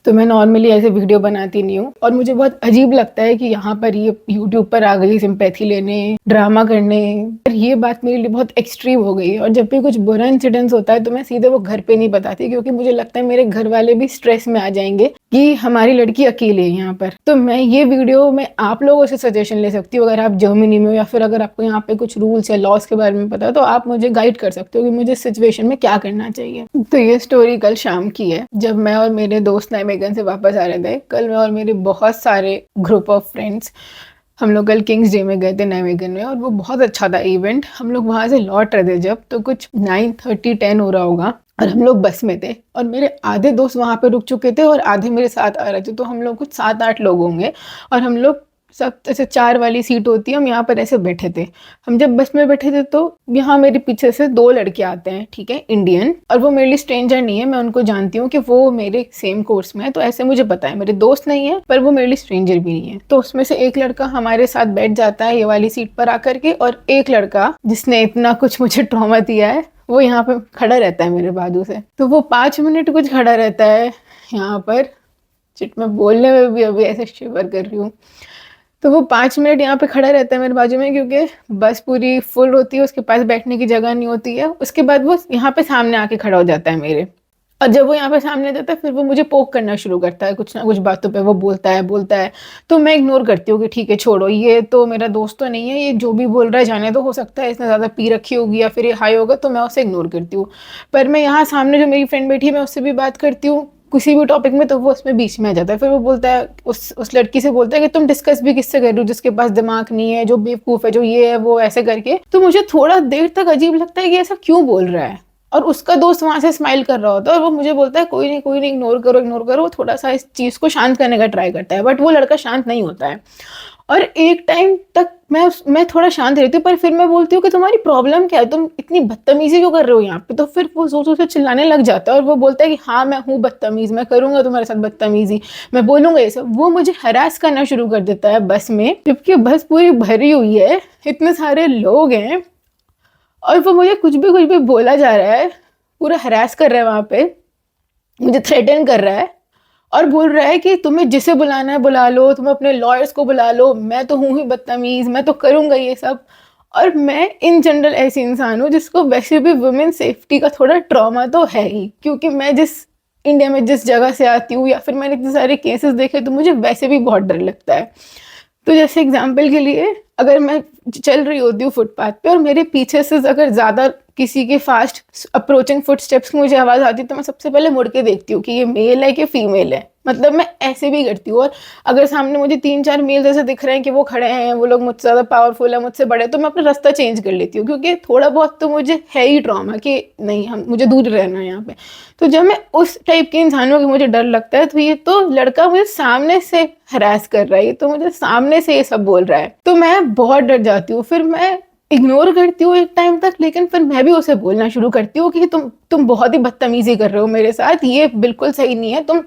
तो मैं नॉर्मली ऐसे वीडियो बनाती नहीं हूँ और मुझे बहुत अजीब लगता है कि यहाँ पर ये यूट्यूब पर आ गई सिंपैथी लेने, ड्रामा करने। पर ये बात मेरे लिए बहुत एक्सट्रीम हो गई है और जब भी कुछ बुरा इंसिडेंस होता है तो मैं सीधे वो घर पे नहीं बताती, क्योंकि मुझे लगता है मेरे घर वाले भी स्ट्रेस में आ जाएंगे कि हमारी लड़की अकेली है यहाँ पर। तो मैं ये वीडियो में आप लोगों से सजेशन ले सकती हूँ, अगर आप जर्मनी में हो या फिर अगर आपको यहाँ पे कुछ रूल्स या लॉज के बारे में पता है तो आप मुझे गाइड कर सकते हो कि मुझे इस सिचुएशन में क्या करना चाहिए। तो ये स्टोरी कल शाम की है, जब मैं और मेरे दोस्त नैमेगन से वापस आ रहे थे। कल मैं और मेरे बहुत सारे ग्रुप ऑफ फ्रेंड्स हम लोग कल किंग्स डे में गए थे नैमेगन में, और वो बहुत अच्छा था इवेंट। हम लोग वहाँ से लौट रहे थे जब, तो कुछ 9:30-10 हो रहा होगा और हम लोग बस में थे और मेरे आधे दोस्त वहाँ पे रुक चुके थे और आधे मेरे साथ आ रहे थे। तो हम लोग कुछ 7-8 लोग होंगे और हम लोग सब ऐसे 4 वाली सीट होती है, हम यहाँ पर ऐसे बैठे थे। हम जब बस में बैठे थे तो यहाँ मेरे पीछे से 2 लड़के आते हैं, ठीक है, इंडियन, और वो मेरे लिए स्ट्रेंजर नहीं है, मैं उनको जानती हूँ कि वो मेरे सेम कोर्स में है, तो ऐसे मुझे पता है, मेरे दोस्त नहीं है पर वो मेरे लिए स्ट्रेंजर भी नहीं है। तो उसमें से एक लड़का हमारे साथ बैठ जाता है ये वाली सीट पर आकर के, और एक लड़का जिसने इतना कुछ मुझे ट्रॉमा दिया है वो यहाँ पे खड़ा रहता है मेरे बाजू से। तो वो 5 मिनट कुछ खड़ा रहता है यहाँ पर। चिट मैं बोलने में भी अभी ऐसे शिवर कर रही हूँ। तो वो 5 मिनट यहाँ पे खड़ा रहता है मेरे बाजू में, क्योंकि बस पूरी फुल होती है, उसके पास बैठने की जगह नहीं होती है। उसके बाद वो यहाँ पे सामने आके खड़ा हो जाता है मेरे, और जब वो यहाँ पे सामने जाता है फिर वो मुझे पोक करना शुरू करता है, कुछ ना कुछ बातों पे वो बोलता है। तो मैं इग्नोर करती हूँ कि ठीक है छोड़ो, ये तो मेरा दोस्त तो नहीं है, ये जो भी बोल रहा है जाने तो, हो सकता है इसने ज़्यादा पी रखी होगी या फिर ये हाई होगा, तो मैं उसे इग्नोर करती हूँ। पर मैं यहाँ सामने जो मेरी फ्रेंड बैठी है मैं उससे भी बात करती हूँ किसी भी टॉपिक में, तो वो उसमें बीच में आ जाता है। फिर वो बोलता है, उस लड़की से बोलता है कि तुम डिस्कस भी किससे कर रही हो, जिसके पास दिमाग नहीं है, जो बेवकूफ़ है, जो ये है वो, ऐसे करके। तो मुझे थोड़ा देर तक अजीब लगता है कि ऐसा क्यों बोल रहा है, और उसका दोस्त वहां से स्माइल कर रहा होता है और वो मुझे बोलता है कोई नहीं इग्नोर करो। वो थोड़ा सा इस चीज को शांत करने का ट्राई करता है, बट वो लड़का शांत नहीं होता है। और एक टाइम तक मैं थोड़ा शांत रहती हूँ, पर फिर मैं बोलती हूँ कि तुम्हारी प्रॉब्लम क्या है, तुम इतनी बदतमीजी क्यों कर रहे हो यहाँ पे। तो फिर वो जोर जोर से चिल्लाने लग जाता है और वो बोलता है कि हाँ मैं हूँ बदतमीज, मैं करूंगा तुम्हारे साथ बदतमीजी, मैं बोलूंगा ये सब। वो मुझे हरास करना शुरू कर देता है बस में, जबकि बस पूरी भरी हुई है, इतने सारे लोग हैं, और वो मुझे कुछ भी बोला जा रहा है, पूरा हरास कर रहा है वहाँ पे, मुझे थ्रेटन कर रहा है और बोल रहा है कि तुम्हें जिसे बुलाना है बुला लो, तुम अपने लॉयर्स को बुला लो, मैं तो हूँ ही बदतमीज़, मैं तो करूँगा ये सब। और मैं इन जनरल ऐसी इंसान हूँ जिसको वैसे भी वुमेन सेफ्टी का थोड़ा ट्रॉमा तो है ही, क्योंकि मैं इंडिया में जिस जगह से आती हूँ या फिर मैंने इतने सारे केसेस देखे, तो मुझे वैसे भी बहुत डर लगता है। तो जैसे एग्जाम्पल के लिए, अगर मैं चल रही होती हूँ फुटपाथ पे और मेरे पीछे से अगर ज़्यादा किसी के फास्ट अप्रोचिंग फुट स्टेप्स की मुझे आवाज़ आती है, तो मैं सबसे पहले मुड़ के देखती हूँ कि ये मेल है कि फीमेल है। मतलब मैं ऐसे भी करती हूँ। और अगर सामने मुझे 3-4 मेल जैसे दिख रहे हैं कि वो खड़े हैं, वो लोग मुझसे ज़्यादा पावरफुल है, मुझसे बड़े, तो मैं अपना रास्ता चेंज कर लेती हूँ, क्योंकि थोड़ा बहुत तो मुझे है ही ट्रॉमा कि नहीं, मुझे दूर रहना है यहाँ पे। तो जब मैं उस टाइप के इंसानों की मुझे डर लगता है, तो ये तो लड़का मुझे सामने से हरास कर रहा है, तो मुझे सामने से ये सब बोल रहा है, तो मैं बहुत डर जाती हूँ। फिर मैं इग्नोर करती हूँ एक टाइम तक, लेकिन फिर मैं भी उसे बोलना शुरू करती हूँ कि तुम बहुत ही बदतमीजी कर रहे हो मेरे साथ, ये बिल्कुल सही नहीं है, तुम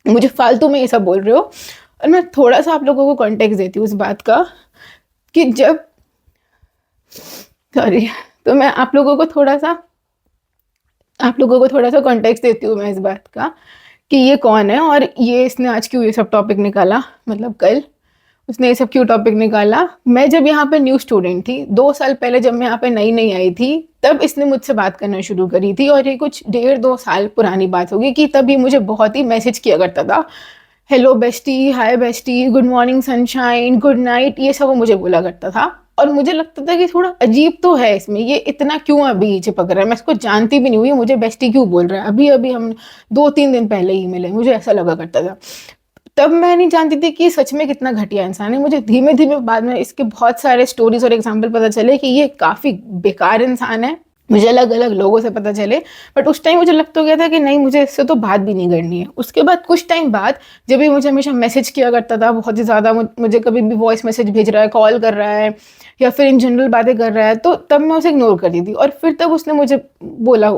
मुझे फालतू में ये सब बोल रहे हो। और मैं थोड़ा सा आप लोगों को कॉन्टेक्स्ट देती हूँ इस बात का कि जब तो मैं आप लोगों को थोड़ा सा कॉन्टेक्स्ट देती हूँ मैं इस बात का कि ये कौन है और ये इसने आज क्यों ये सब टॉपिक निकाला, मतलब कल उसने ये सब क्यों टॉपिक निकाला। मैं जब यहाँ पे न्यू स्टूडेंट थी 2 साल पहले, जब मैं यहाँ पे नई आई थी, तब इसने मुझसे बात करना शुरू करी थी, और ये कुछ 1.5-2 साल पुरानी बात होगी कि तब ये मुझे बहुत ही मैसेज किया करता था, hello bestie, hi bestie, good morning sunshine, good night, ये सब वो मुझे बोला करता था। और मुझे लगता था कि थोड़ा अजीब तो है इसमें, ये इतना क्यों अभी चिपक रहा है, मैं इसको जानती भी नहीं हुई, मुझे बेस्टी क्यों बोल रहा है, अभी हम 2-3 दिन पहले ही मिले, मुझे ऐसा लगा करता था। तब मैं नहीं जानती थी कि सच में कितना घटिया इंसान है। मुझे धीमे धीमे बाद में इसके बहुत सारे स्टोरीज और एग्जाम्पल पता चले कि ये काफ़ी बेकार इंसान है, मुझे अलग अलग लोगों से पता चले। बट उस टाइम मुझे लग तो गया था कि नहीं, मुझे इससे तो बात भी नहीं करनी है। उसके बाद कुछ टाइम बाद जब ये मुझे हमेशा मैसेज किया करता था बहुत ही ज़्यादा, मुझे कभी भी वॉइस मैसेज भेज रहा है, कॉल कर रहा है या फिर इन जनरल बातें कर रहा है, तो तब मैं उसे इग्नोर करती थी। और फिर तब उसने मुझे बोला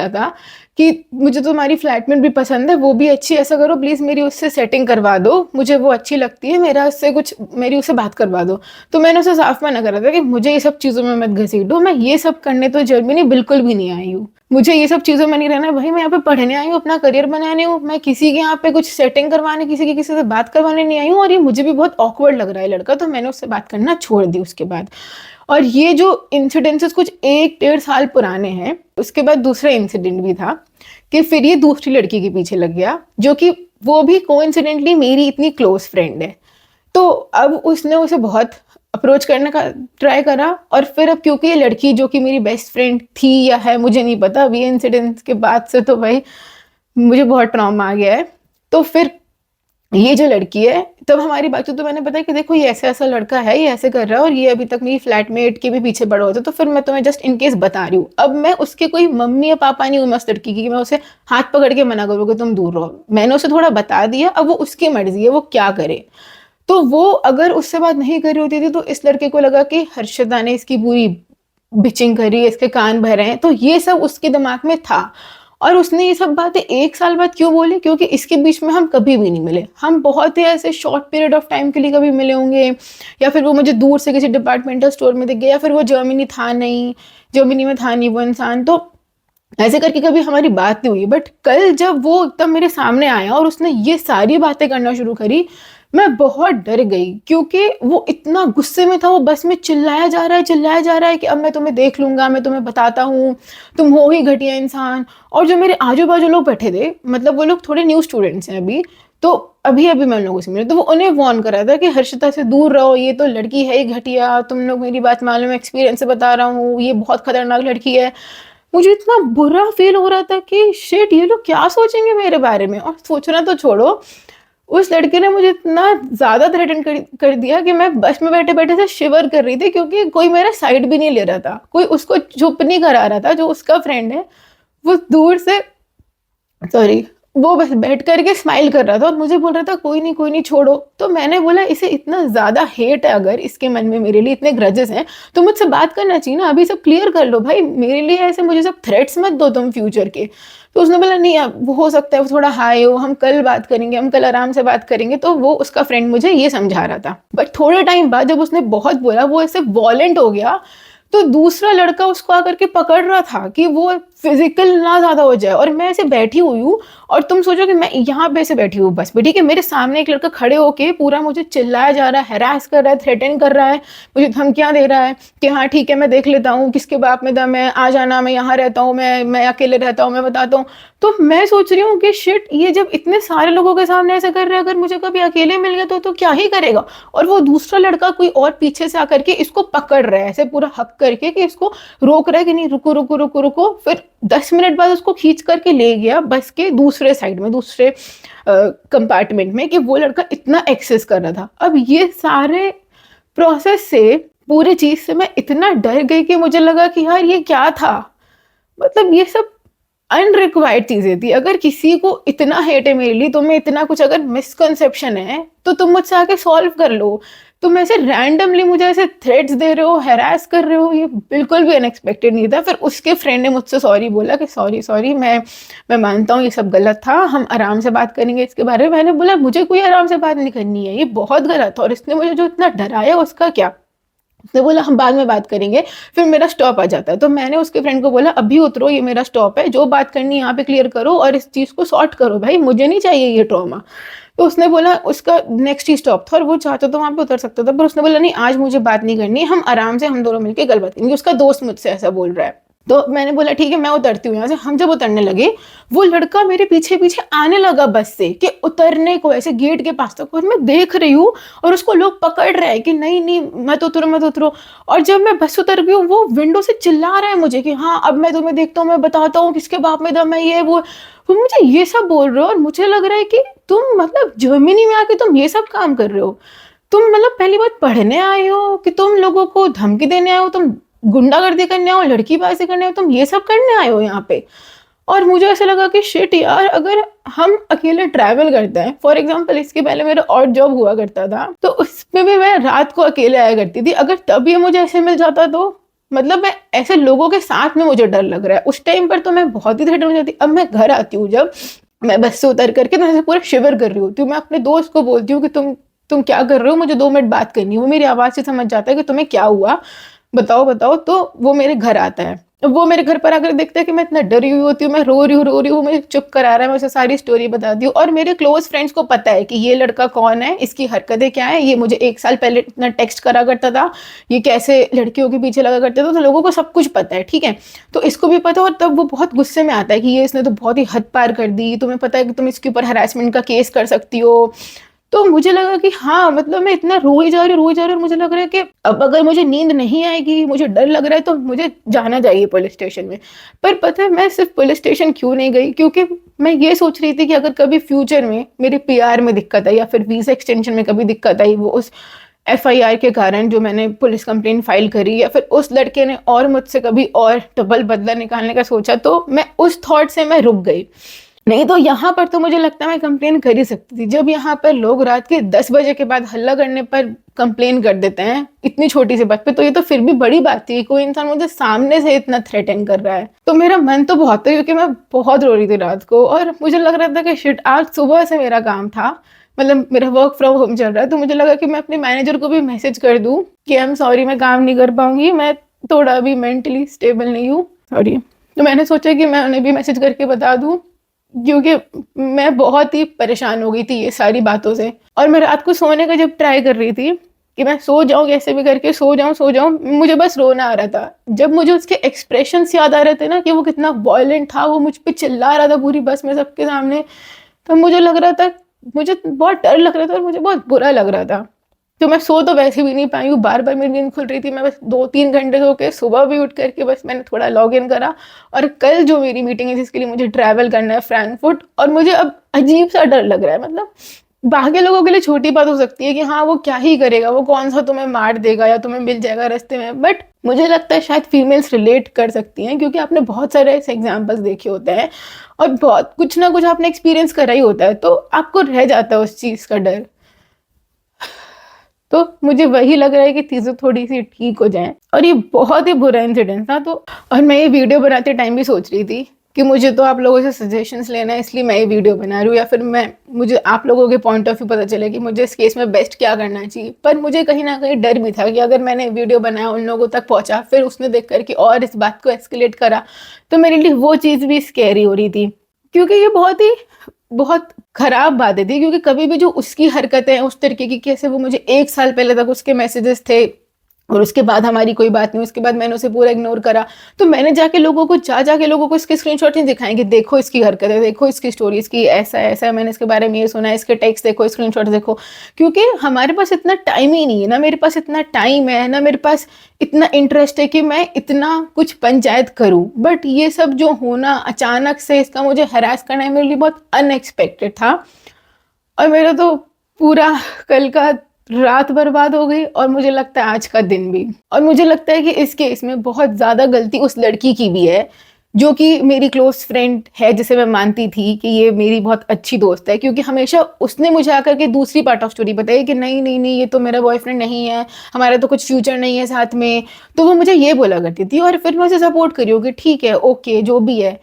था कि मुझे तो तुम्हारी फ्लैटमेट भी पसंद है, वो भी अच्छी, ऐसा करो प्लीज़ मेरी उससे सेटिंग करवा दो, मुझे वो अच्छी लगती है, मेरी उससे बात करवा दो। तो मैंने उसे साफ मना करा था कि मुझे ये सब चीज़ों में मत घसीटो, मैं ये सब करने तो जर्मनी बिल्कुल भी नहीं आई हूँ। मुझे ये सब चीज़ों में नहीं रहना है भाई। मैं यहाँ पे पढ़ने आई हूँ, अपना करियर बनाने हूँ, मैं किसी के यहाँ पे कुछ सेटिंग करवाने, किसी से बात करवाने नहीं आई हूँ। और ये मुझे भी बहुत ऑकवर्ड लग रहा है लड़का, तो मैंने उससे बात करना छोड़ दी उसके बाद। और ये जो इंसिडेंसेस कुछ 1-1.5 साल पुराने हैं। उसके बाद दूसरा इंसिडेंट भी था कि फिर ये दूसरी लड़की के पीछे लग गया, जो कि वो भी कोइंसिडेंटली मेरी इतनी क्लोज फ्रेंड है। तो अब उसने उसे बहुत अप्रोच करने का ट्राई करा, और फिर अब क्योंकि ये लड़की जो कि मेरी बेस्ट फ्रेंड थी या है मुझे नहीं पता, अभी इंसिडेंट के बाद से तो भाई मुझे बहुत ट्रॉमा आ गया है। तो फिर ये जो लड़की है, तब हमारी बातों तो मैंने बताया कि देखो ये ऐसा ऐसा लड़का है, ये ऐसे कर रहा है, और ये अभी तक मेरी फ्लैटमेट के भी पीछे पड़ा होता, तो फिर मैं तुम्हें जस्ट इन केस बता रही हूँ। अब मैं उसके कोई मम्मी या पापा नहीं हूँ मैं उस लड़की की कि मैं उसे हाथ पकड़ के मना करूँ कि तुम दूर रहो। मैंने उसे थोड़ा बता दिया, अब वो उसकी मर्जी है वो क्या करे। तो वो अगर उससे बात नहीं करी होती थी, तो इस लड़के को लगा कि हर्षिता ने इसकी पूरी बिचिंग करी, इसके कान भरे हैं, तो ये सब उसके दिमाग में था। और उसने ये सब बातें 1 साल बाद क्यों बोली, क्योंकि इसके बीच में हम कभी भी नहीं मिले। हम बहुत ही ऐसे शॉर्ट पीरियड ऑफ टाइम के लिए कभी मिले होंगे, या फिर वो मुझे दूर से किसी डिपार्टमेंटल स्टोर में दिख गया, या फिर वो जर्मनी में था नहीं वो इंसान, तो ऐसे करके कभी हमारी बात नहीं हुई। बट कल जब वो एकदम मेरे सामने आया और उसने ये सारी बातें करना शुरू करी, मैं बहुत डर गई, क्योंकि वो इतना गुस्से में था। वो बस में चिल्लाया जा रहा है कि अब मैं तुम्हें देख लूंगा, मैं तुम्हें बताता हूँ, तुम हो ही घटिया इंसान। और जो मेरे आजू बाजू लोग बैठे थे, मतलब वो लोग थोड़े न्यू स्टूडेंट्स हैं अभी, तो अभी अभी मैं उन लोगों से मिली, तो वो उन्हें वार्न करा था कि हर्षिता से दूर रहो, ये तो लड़की है ही घटिया, तुम लोग मेरी बात मालूम है, एक्सपीरियंस से बता रहा हूँ, ये बहुत खतरनाक लड़की है। मुझे इतना बुरा फील हो रहा था कि शिट, ये लोग क्या सोचेंगे मेरे बारे में। और सोचना तो छोड़ो, उस लड़के ने मुझे इतना ज़्यादा थ्रेटन कर दिया कि मैं बस में बैठे बैठे से शिवर कर रही थी, क्योंकि कोई मेरा साइड भी नहीं ले रहा था, कोई उसको चुप नहीं करा रहा था। जो उसका फ्रेंड है वो दूर से, सॉरी, वो बस बैठ करके स्माइल कर रहा था और मुझे बोल रहा था कोई नहीं छोड़ो। तो मैंने बोला इसे इतना ज़्यादा हेट है, अगर इसके मन में मेरे लिए इतने ग्रजेस हैं, तो मुझसे बात करना चाहिए ना, अभी सब क्लियर कर लो भाई, मेरे लिए ऐसे मुझे सब थ्रेट्स मत दो तुम फ्यूचर के। तो उसने बोला नहीं, अब वो हो सकता है वो थोड़ा हाई हो, हम कल बात करेंगे, हम कल आराम से बात करेंगे। तो वो उसका फ्रेंड मुझे ये समझा रहा था। बट थोड़े टाइम बाद जब उसने बहुत बोला, वो ऐसे वॉलेंट हो गया, तो दूसरा लड़का उसको आकर के पकड़ रहा था कि वो फिजिकल ना ज्यादा हो जाए। और मैं ऐसे बैठी हुई हूँ, और तुम सोचो कि मैं यहाँ पे ऐसे बैठी हूँ बस पे, ठीक है, मेरे सामने एक लड़का खड़े होके पूरा मुझे चिल्लाया जा रहा है, हैरास कर रहा है, थ्रेटन कर रहा है, मुझे धमकियां दे रहा है कि हाँ ठीक है मैं देख लेता हूँ, किसके बाप में दम है, आ जाना, मैं यहाँ रहता हूँ, मैं अकेले रहता हूँ, मैं बताता हूँ। तो मैं सोच रही हूँ कि शिट, ये जब इतने सारे लोगों के सामने ऐसा कर रहे हैं, अगर मुझे कभी अकेले मिल गया तो क्या ही करेगा। और वो दूसरा लड़का कोई और पीछे से आकर के इसको पकड़ रहा है ऐसे पूरा हक करके, कि इसको रोक रहा है कि नहीं रुको रुको रुको रुको। फिर 10 मिनट बाद उसको खींच करके ले गया बस के दूसरे साइड में, दूसरे कंपार्टमेंट में, कि वो लड़का इतना एक्सेस कर रहा था। अब ये सारे प्रोसेस से, पूरे चीज से मैं इतना डर गई कि मुझे लगा कि यार ये क्या था। मतलब ये सब अनरिक्वायर्ड चीजें थी। अगर किसी को इतना हेट है मेरे लिए, तुम्हें इतना कुछ अगर मिसकंसेप्शन है, तो तुम मुझसे आके सॉल्व कर लो। तुम ऐसे रैंडमली मुझे ऐसे थ्रेट्स दे रहे हो, हैरास कर रहे हो, ये बिल्कुल भी अनएक्सपेक्टेड नहीं था। फिर उसके फ्रेंड ने मुझसे सॉरी बोला कि सॉरी मैं मानता हूँ ये सब गलत था, हम आराम से बात करेंगे इसके बारे में। मैंने बोला मुझे कोई आराम से बात नहीं करनी है, ये बहुत गलत था, और इसने मुझे जो इतना डराया उसका क्या। उसने बोला हम बाद में बात करेंगे, फिर मेरा स्टॉप आ जाता है। तो मैंने उसके फ्रेंड को बोला अभी उतरो, ये मेरा स्टॉप है, जो बात करनी है यहाँ पे क्लियर करो और इस चीज़ को सॉर्ट करो भाई, मुझे नहीं चाहिए ये ट्रॉमा। तो उसने बोला, उसका नेक्स्ट ही स्टॉप था और वो चाहता तो वहाँ पे उतर सकता था, पर उसने बोला नहीं आज मुझे बात नहीं करनी, हम आराम से हम दोनों मिलकर गल बात करेंगे। उसका दोस्त मुझसे ऐसा बोल रहा है। तो मैंने बोला ठीक है मैं उतरती हूँ यहाँ से। हम जब उतरने लगे, वो लड़का मेरे पीछे पीछे आने लगा बस से, कि उतरने को ऐसे गेट के पास तक, और मैं देख रही हूँ और उसको लोग पकड़ रहे हैं कि नहीं मत उतरो। और जब मैं बस उतर गई हूँ, वो विंडो से चिल्ला रहा है मुझे कि हाँ अब मैं तुम्हें देखता हूँ, मैं बताता हूँ किसके बाप में दम है, ये वो मुझे ये सब बोल रहे हो। और मुझे लग रहा है कि तुम मतलब जर्मनी में आके तुम ये सब काम कर रहे हो। तुम मतलब पहली बात पढ़ने आए हो कि तुम लोगों को धमकी देने आए हो, तुम गुंडागर्दी करने आओ, लड़कीबाजी करने आओ, तुम ये सब करने आए हो यहाँ पे। और मुझे ऐसा लगा कि शिट यार, अगर हम अकेले ट्रैवल करते हैं, फॉर एग्जांपल इसके पहले मेरा और जॉब हुआ करता था, तो उसमें भी मैं रात को अकेले आया करती थी। अगर तब ये मुझे ऐसे मिल जाता तो मतलब मैं ऐसे लोगों के साथ में मुझे डर लग रहा है। उस टाइम पर तो मैं बहुत ही थ्रेटन हो जाती। अब मैं घर आती हूँ, जब मैं बस से उतर करके तो ऐसे पूरा शिवर कर रही होती हूँ। मैं अपने दोस्त को बोलती हूँ कि तुम क्या कर रहे हो, मुझे 2 मिनट बात करनी है। वो मेरी आवाज़ से समझ जाता है कि तुम्हें क्या हुआ, बताओ। तो वो मेरे घर आता है वो मेरे घर पर आकर देखता है कि मैं इतना डरी हुई होती हूँ, मैं रो रही हूँ, मुझे चुप करा रहा है, मैं उसे सारी स्टोरी बताती हूँ। और मेरे क्लोज फ्रेंड्स को पता है कि ये लड़का कौन है, इसकी हरकतें क्या है, ये मुझे 1 साल पहले इतना टेक्स्ट करा करता था, ये कैसे लड़कियों के पीछे लगा करता था, तो लोगों को सब कुछ पता है, ठीक है। तो इसको भी पता, और तब वो बहुत गुस्से में आता है कि ये इसने तो बहुत ही हद पार कर दी, तुम्हें पता है कि तुम इसके ऊपर हरासमेंट का केस कर सकती हो। तो मुझे लगा कि हाँ, मतलब मैं इतना रोई जा रही हूँ, और मुझे लग रहा है कि अब अगर मुझे नींद नहीं आएगी, मुझे डर लग रहा है, तो मुझे जाना चाहिए पुलिस स्टेशन में। पर पता है मैं सिर्फ पुलिस स्टेशन क्यों नहीं गई, क्योंकि मैं ये सोच रही थी कि अगर कभी फ्यूचर में मेरे पीआर में दिक्कत आई या फिर वीजा एक्सटेंशन में कभी दिक्कत आई, वो उस एफआईआर के कारण जो मैंने पुलिस कंप्लेंट फाइल करी, या फिर उस लड़के ने और मुझसे कभी और डबल बदला निकालने का सोचा, तो मैं उस थॉट से मैं रुक गई। नहीं तो यहाँ पर तो मुझे लगता है मैं कंप्लेन कर ही सकती थी। जब यहाँ पर लोग रात के 10 बजे के बाद हल्ला करने पर कंप्लेन कर देते हैं इतनी छोटी सी बात पे, तो ये तो फिर भी बड़ी बात थी। कोई इंसान मुझे सामने से इतना थ्रेटन कर रहा है, तो मेरा मन तो बहुत था, क्योंकि मैं बहुत रो रही थी रात को। और मुझे लग रहा था कि शिट, आज सुबह से मेरा काम था, मतलब मेरा वर्क फ्रॉम होम चल रहा है, तो मुझे लगा कि मैं अपने मैनेजर को भी मैसेज कर दूं कि आई एम सॉरी, मैं काम नहीं कर पाऊंगी, मैं थोड़ा अभी मेंटली स्टेबल नहीं हूँ, सॉरी। तो मैंने सोचा कि मैं उन्हें भी मैसेज करके बता दूं, क्योंकि मैं बहुत ही परेशान हो गई थी ये सारी बातों से। और मैं रात को सोने का जब ट्राई कर रही थी कि मैं सो जाऊं, कैसे भी करके सो जाऊं, मुझे बस रोना आ रहा था। जब मुझे उसके एक्सप्रेशंस याद आ रहे थे ना, कि वो कितना वॉयलेंट था, वो मुझ पे चिल्ला रहा था पूरी बस में सबके सामने, तो मुझे लग रहा था, मुझे बहुत डर लग रहा था और मुझे बहुत बुरा लग रहा था। तो मैं सो तो वैसे भी नहीं पाई हूँ, बार बार मेरी नींद खुल रही थी। मैं बस 2-3 घंटे सो के सुबह भी उठ करके बस मैंने थोड़ा लॉग इन करा, और कल जो मेरी मीटिंग है जिसके लिए मुझे ट्रैवल करना है फ्रैंकफर्ट, और मुझे अब अजीब सा डर लग रहा है। मतलब बाकी लोगों के लिए छोटी बात हो सकती है कि हाँ वो क्या ही करेगा, वो कौन सा तुम्हें मार देगा या तुम्हें मिल जाएगा रास्ते में, बट मुझे लगता है शायद फीमेल्स रिलेट कर सकती हैं, क्योंकि आपने बहुत सारे ऐसे एग्जाम्पल्स देखे होते हैं और बहुत कुछ ना कुछ आपने एक्सपीरियंस करा ही होता है, तो आपको रह जाता है उस चीज़ का डर। तो मुझे वही लग रहा है कि चीज़ें थोड़ी सी ठीक हो जाएं। और ये बहुत ही बुरा इंसिडेंट था। तो और मैं ये वीडियो बनाते टाइम भी सोच रही थी कि मुझे तो आप लोगों से सजेशंस लेना है, इसलिए मैं ये वीडियो बना रही हूँ, या फिर मुझे आप लोगों के पॉइंट ऑफ व्यू पता चले कि मुझे इस केस में बेस्ट क्या करना चाहिए। पर मुझे कहीं ना कहीं डर भी था कि अगर मैंने वीडियो बनाया, उन लोगों तक पहुंचा, फिर उसने देख करके और इस बात को एस्केलेट करा, तो मेरे लिए वो चीज़ भी स्कैरी हो रही थी, क्योंकि ये बहुत खराब बातें थी। क्योंकि कभी भी जो उसकी हरकतें हैं उस तरीके की, कैसे वो मुझे 1 साल पहले तक उसके मैसेजेस थे और उसके बाद हमारी कोई बात नहीं, उसके बाद मैंने उसे पूरा इग्नोर करा, तो मैंने जाके लोगों को इसके स्क्रीनशॉट नहीं दिखाए कि देखो इसकी हरकतें, देखो इसकी स्टोरी, इसकी ऐसा है, मैंने इसके बारे में ये सुना है, इसके टेक्स्ट देखो, स्क्रीनशॉट देखो। क्योंकि हमारे पास इतना टाइम ही नहीं है ना, मेरे पास इतना टाइम है ना, मेरे पास इतना इंटरेस्ट है कि मैं इतना कुछ पंचायत करूं। बट ये सब जो होना अचानक से, इसका मुझे हरास करना है, मेरे लिए बहुत अनएक्सपेक्टेड था। और मेरा तो पूरा कल का रात बर्बाद हो गई, और मुझे लगता है आज का दिन भी। और मुझे लगता है कि इस केस में बहुत ज़्यादा गलती उस लड़की की भी है, जो कि मेरी क्लोज फ्रेंड है, जिसे मैं मानती थी कि ये मेरी बहुत अच्छी दोस्त है। क्योंकि हमेशा उसने मुझे आकर के दूसरी पार्ट ऑफ स्टोरी बताई कि नहीं नहीं नहीं, ये तो मेरा बॉयफ्रेंड नहीं है, हमारा तो कुछ फ्यूचर नहीं है साथ में। तो वो मुझे ये बोला करती थी, और फिर मैं उसे सपोर्ट करी हूँ कि ठीक है, ओके, जो भी है।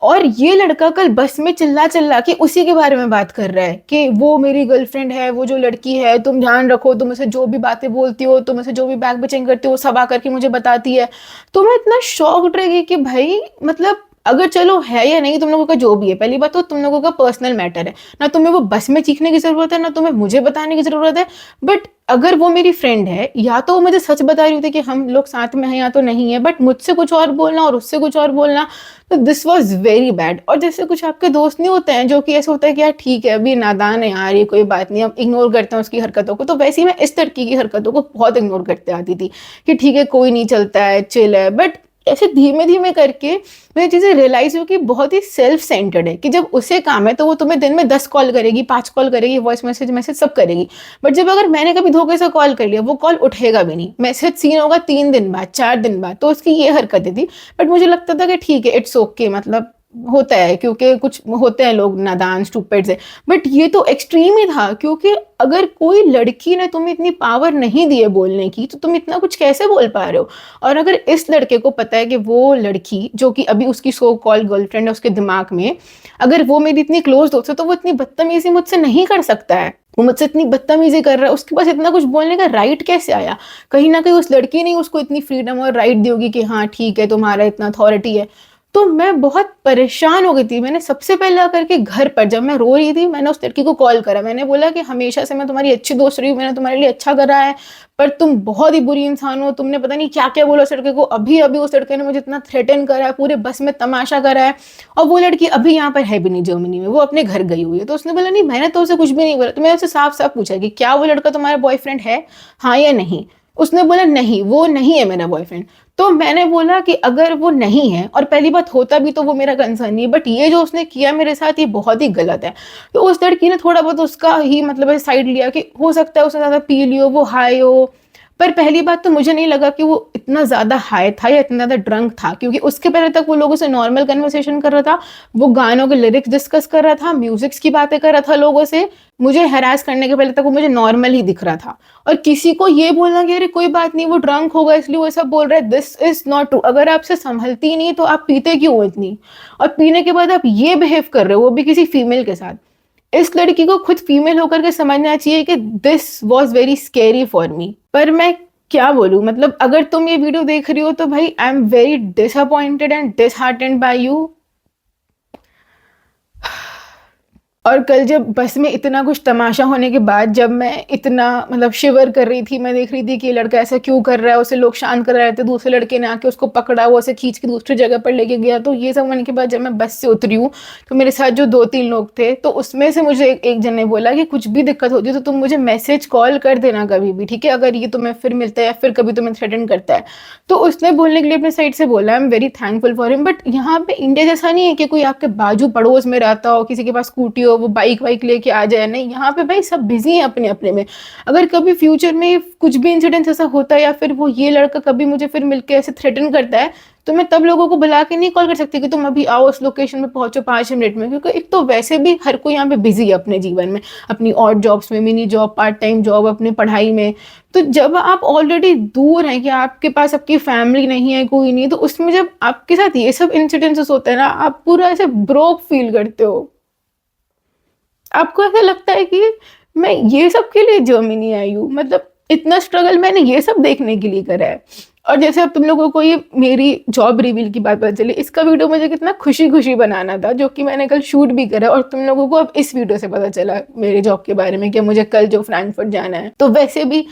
और ये लड़का कल बस में चिल्ला चिल्ला के उसी के बारे में बात कर रहा है कि वो मेरी गर्लफ्रेंड है, वो जो लड़की है, तुम ध्यान रखो, तुम उसे जो भी बातें बोलती हो, तुम उसे जो भी बैक बिचिंग करती हो, सब आकर के मुझे बताती है। तो मैं इतना शॉक्ड रह गई कि भाई, मतलब अगर चलो है या नहीं तुम लोगों का, जो भी है, पहली बात तो तुम लोगों का पर्सनल मैटर है ना, तुम्हें वो बस में चीखने की जरूरत है, ना तुम्हें मुझे बताने की जरूरत है। बट अगर वो मेरी फ्रेंड है, या तो वो मुझे सच बता रही थी कि हम लोग साथ में हैं, या तो नहीं है। बट मुझसे कुछ और बोलना और उससे कुछ और बोलना, तो दिस वॉज वेरी बैड। और जैसे कुछ आपके दोस्त नहीं होते हैं जो कि ऐसे होता है कि यार ठीक है, अभी नादान है यार, ये कोई बात नहीं, हम इग्नोर करते हैं उसकी हरकतों को, तो वैसे ही मैं इस तरीके की हरकतों को बहुत इग्नोर करते आती थी कि ठीक है, कोई नहीं, चलता है, चिल है। बट ऐसे धीमे धीमे करके मुझे चीज़ें रियलाइज हुई कि बहुत ही सेल्फ सेंटर्ड है, कि जब उसे काम है तो वो तुम्हें दिन में 10 कॉल करेगी, 5 कॉल करेगी, वॉइस मैसेज सब करेगी। बट जब अगर मैंने कभी धोखे से कॉल कर लिया, वो कॉल उठेगा भी नहीं, मैसेज सीन होगा 3 दिन बाद, 4 दिन बाद। तो उसकी ये हरकतें थी। बट मुझे लगता था कि ठीक है, इट्स ओके, मतलब होता है, क्योंकि कुछ होते हैं लोग नादान, स्टूपिड से। बट ये तो एक्सट्रीम ही था, क्योंकि अगर कोई लड़की ने तुम्हें इतनी पावर नहीं दी है बोलने की, तो तुम इतना कुछ कैसे बोल पा रहे हो। और अगर इस लड़के को पता है कि वो लड़की जो कि अभी उसकी सो कॉल गर्लफ्रेंड है उसके दिमाग में, अगर वो मेरी इतनी क्लोज दोस्त है, तो वो इतनी बदतमीजी मुझसे नहीं कर सकता है। वो मुझसे इतनी बदतमीजी कर रहा है, उसके पास इतना कुछ बोलने का राइट कैसे आया? कहीं ना कहीं उस लड़की ने उसको इतनी फ्रीडम और राइट दी होगी कि हाँ ठीक है, तुम्हारा इतना अथॉरिटी है। तो मैं बहुत परेशान हो गई थी। मैंने सबसे पहले आकर के घर पर, जब मैं रो रही थी, मैंने उस लड़की को कॉल करा। मैंने बोला कि हमेशा से मैं तुम्हारी अच्छी दोस्त रही हूँ, मैंने तुम्हारे लिए अच्छा करा है, पर तुम बहुत ही बुरी इंसान हो। तुमने पता नहीं क्या क्या बोला उस लड़के को। अभी अभी उस लड़के ने मुझे इतना थ्रेटन करा है, पूरे बस में तमाशा करा है। और वो लड़की अभी यहाँ पर है भी नहीं जर्मनी में, वो अपने घर गई हुई है। तो उसने बोला नहीं, मैंने तो उसे कुछ भी नहीं बोला। तो मैंने उससे साफ साफ पूछा कि क्या वो लड़का तुम्हारा बॉयफ्रेंड है, हाँ या नहीं? उसने बोला नहीं, वो नहीं है मेरा बॉयफ्रेंड। तो मैंने बोला कि अगर वो नहीं है, और पहली बात होता भी तो वो मेरा कंसर्न नहीं है, बट ये जो उसने किया मेरे साथ, ये बहुत ही गलत है। तो उस लड़की ने थोड़ा बहुत उसका ही मतलब साइड लिया कि हो सकता है उसने ज्यादा पी लियो, वो हाई हो। पर पहली बात तो मुझे नहीं लगा कि वो इतना ज्यादा हाई था या इतना ज्यादा ड्रंक था, क्योंकि उसके पहले तक वो लोगों से नॉर्मल कन्वर्सेशन कर रहा था, वो गानों के लिरिक्स डिस्कस कर रहा था, म्यूजिक्स की बातें कर रहा था लोगों से। मुझे हैरास करने के पहले तक वो मुझे नॉर्मल ही दिख रहा था। और किसी को ये बोलना कि अरे कोई बात नहीं, वो ड्रंक होगा इसलिए वो सब बोल रहा है, दिस इज नॉट ट्रू। अगर आपसे संभलती नहीं तो आप पीते क्यों हो इतनी? और पीने के बाद आप ये बिहेव कर रहे हो, वो भी किसी फीमेल के साथ। इस लड़की को खुद फीमेल होकर के समझना चाहिए कि this was very scary for me. पर मैं क्या बोलूं, मतलब अगर तुम ये वीडियो देख रही हो तो भाई I am very disappointed and disheartened by you. और कल जब बस में इतना कुछ तमाशा होने के बाद, जब मैं इतना मतलब शिवर कर रही थी, मैं देख रही थी कि ये लड़का ऐसा क्यों कर रहा है, उसे लोग शांत कर रहे थे, दूसरे लड़के ने आके उसको पकड़ा, वो उसे खींच के दूसरी जगह पर लेके गया। तो ये सब होने के बाद जब मैं बस से उतरी हूँ, तो मेरे साथ जो 2-3 लोग थे, तो उसमें से मुझे एक जन ने बोला कि कुछ भी दिक्कत होती है तो तुम मुझे मैसेज कॉल कर देना कभी भी, ठीक है, अगर ये तुम्हें फिर मिलता है या फिर कभी तुम्हें थ्रेटन करता है। तो उसने बोलने के लिए अपने साइड से बोला, आई am very thankful for him. But यहाँ पे इंडिया जैसा नहीं है कि कोई आपके बाजू पड़ोस में रहता हो, किसी के पास स्कूटी हो, वो बाइक वाइक लेके आ जाए। नहीं, यहाँ पे भाई सब बिजी हैं अपने अपने में। अगर कभी फ्यूचर में कुछ भी इंसिडेंट ऐसा होता है, या फिर वो ये लड़का कभी मुझे फिर मिलके ऐसे थ्रेटन करता है, तो मैं तब लोगों को बुला के नहीं कॉल कर सकती कि तुम अभी आओ उस लोकेशन में पहुंचो 5 मिनट में, क्योंकि एक तो वैसे भी हर कोई यहाँ पे बिजी है अपने जीवन में, अपनी ऑड जॉब्स में, mini job, part time job, अपनी पढ़ाई में। तो जब आप ऑलरेडी दूर हैं, कि आपके पास आपकी फैमिली नहीं है, कोई नहीं, तो उसमें जब आपके साथ ये सब इंसिडेंसेस होते हैं ना, आप पूरा ऐसे ब्रोक फील करते हो। आपको ऐसा लगता है कि मैं ये सब के लिए जर्मनी आई हूँ, मतलब इतना स्ट्रगल मैंने ये सब देखने के लिए करा है। और जैसे अब तुम लोगों को ये मेरी जॉब रिवील की बात पता चली, इसका वीडियो मुझे कितना खुशी खुशी बनाना था, जो कि मैंने कल शूट भी करा, और तुम लोगों को अब इस वीडियो से पता चला मेरे जॉब के बारे में कि मुझे कल जो फ्रैंकफर्ट जाना है। तो वैसे भी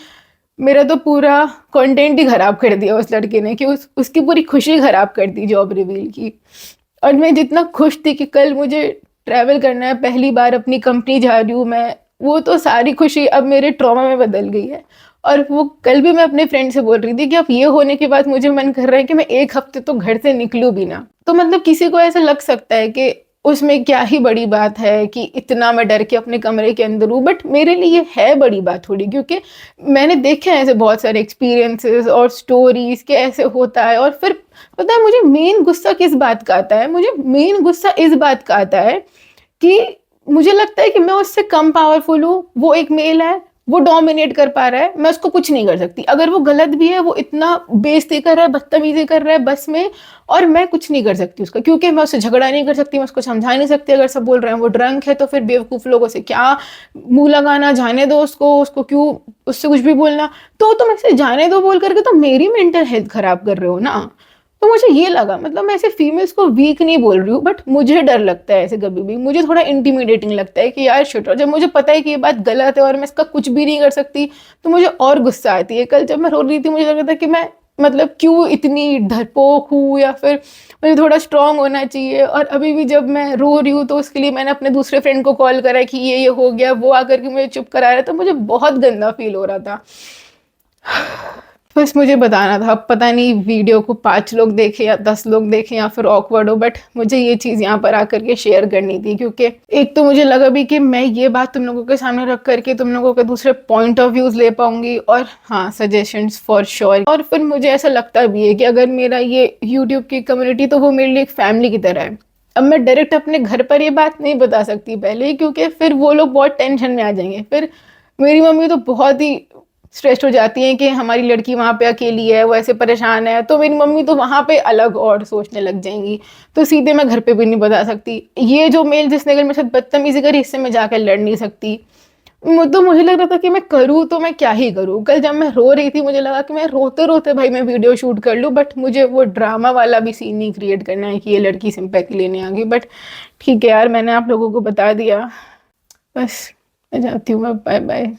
मेरा तो पूरा कंटेंट ही खराब कर दिया उस लड़के ने, कि उसकी पूरी खुशी खराब कर दी जॉब रिवील की। और मैं जितना खुश थी कि कल मुझे ट्रैवल करना है, पहली बार अपनी कंपनी जा रही हूँ मैं, वो तो सारी खुशी अब मेरे ट्रॉमा में बदल गई है। और वो कल भी मैं अपने फ्रेंड से बोल रही थी कि अब ये होने के बाद मुझे मन कर रहा है कि मैं 1 हफ्ते तो घर से निकलूं भी ना। तो मतलब किसी को ऐसा लग सकता है कि उसमें क्या ही बड़ी बात है कि इतना मैं डर के अपने कमरे के अंदर हूँ, बट मेरे लिए है बड़ी बात थोड़ी, क्योंकि मैंने देखे हैं ऐसे बहुत सारे एक्सपीरियंसेस और स्टोरीज के ऐसे होता है। और फिर पता है मुझे मेन गुस्सा किस बात का आता है? मुझे मेन गुस्सा इस बात का आता है कि मुझे लगता है कि मैं उससे कम पावरफुल हूँ, वो एक मेल है, वो डोमिनेट कर पा रहा है, मैं उसको कुछ नहीं कर सकती। अगर वो गलत भी है, वो इतना बेइज्जती कर रहा है, बदतमीजी कर रहा है बस में, और मैं कुछ नहीं कर सकती उसका, क्योंकि मैं उससे झगड़ा नहीं कर सकती, मैं उसको समझा नहीं सकती। अगर सब बोल रहे हैं वो ड्रंक है, तो फिर बेवकूफ़ लोगों से क्या मुंह लगाना, जाने दो उसको क्यों उससे कुछ भी बोलना। तो तुम ऐसे जाने दो बोल करके तो मेरी मेंटल हेल्थ खराब कर रहे हो ना। तो मुझे ये लगा, मतलब मैं ऐसे फीमेल्स को वीक नहीं बोल रही हूँ, बट मुझे डर लगता है ऐसे कभी भी, मुझे थोड़ा इंटिमिडेटिंग लगता है कि यार शिट, जब मुझे पता है कि ये बात गलत है और मैं इसका कुछ भी नहीं कर सकती, तो मुझे और गुस्सा आती है। कल जब मैं रो रही थी, मुझे लग रहा था कि मैं मतलब क्यों इतनी डरपोक हूँ, या फिर मुझे थोड़ा स्ट्रांग होना चाहिए। और अभी भी जब मैं रो रही हूँ, तो उसके लिए मैंने अपने दूसरे फ्रेंड को कॉल करा कि ये हो गया, वो आकर के मुझे चुप करा रहा है, तो मुझे बहुत गंदा फील हो रहा था। बस मुझे बताना था। अब पता नहीं वीडियो को 5 लोग देखें या 10 लोग देखें या फिर ऑकवर्ड हो, बट मुझे ये चीज़ यहाँ पर आकर के शेयर करनी थी, क्योंकि एक तो मुझे लगा भी कि मैं ये बात तुम लोगों के सामने रख करके तुम लोगों के दूसरे पॉइंट ऑफ व्यूज ले पाऊंगी, और हाँ, सजेशंस फॉर श्योर। और फिर मुझे ऐसा लगता भी है कि अगर मेरा ये यूट्यूब की कम्युनिटी, तो वो मेरे लिए एक फैमिली की तरह है। अब मैं डायरेक्ट अपने घर पर ये बात नहीं बता सकती पहले, क्योंकि फिर वो लोग बहुत टेंशन में आ जाएंगे। फिर मेरी मम्मी तो बहुत ही स्ट्रेस्ड हो जाती हैं कि हमारी लड़की वहाँ पे अकेली है, वो ऐसे परेशान है, तो मेरी मम्मी तो वहाँ पे अलग और सोचने लग जाएंगी। तो सीधे मैं घर पे भी नहीं बता सकती। ये जो मेल जिसने अगर मेरे साथ बदतमीजी करी, इससे मैं जाकर लड़ नहीं सकती। तो मुझे लग रहा था कि मैं करूँ तो मैं क्या ही करूँ। कल जब मैं रो रही थी मुझे लगा कि मैं रोते रोते भाई मैं वीडियो शूट कर लूँ, बट मुझे वो ड्रामा वाला भी सीन नहीं क्रिएट करना है कि ये लड़की सिंपैथी लेने आ गई। बट ठीक है यार, मैंने आप लोगों को बता दिया, बस मैं जाती हूँ, बाय बाय।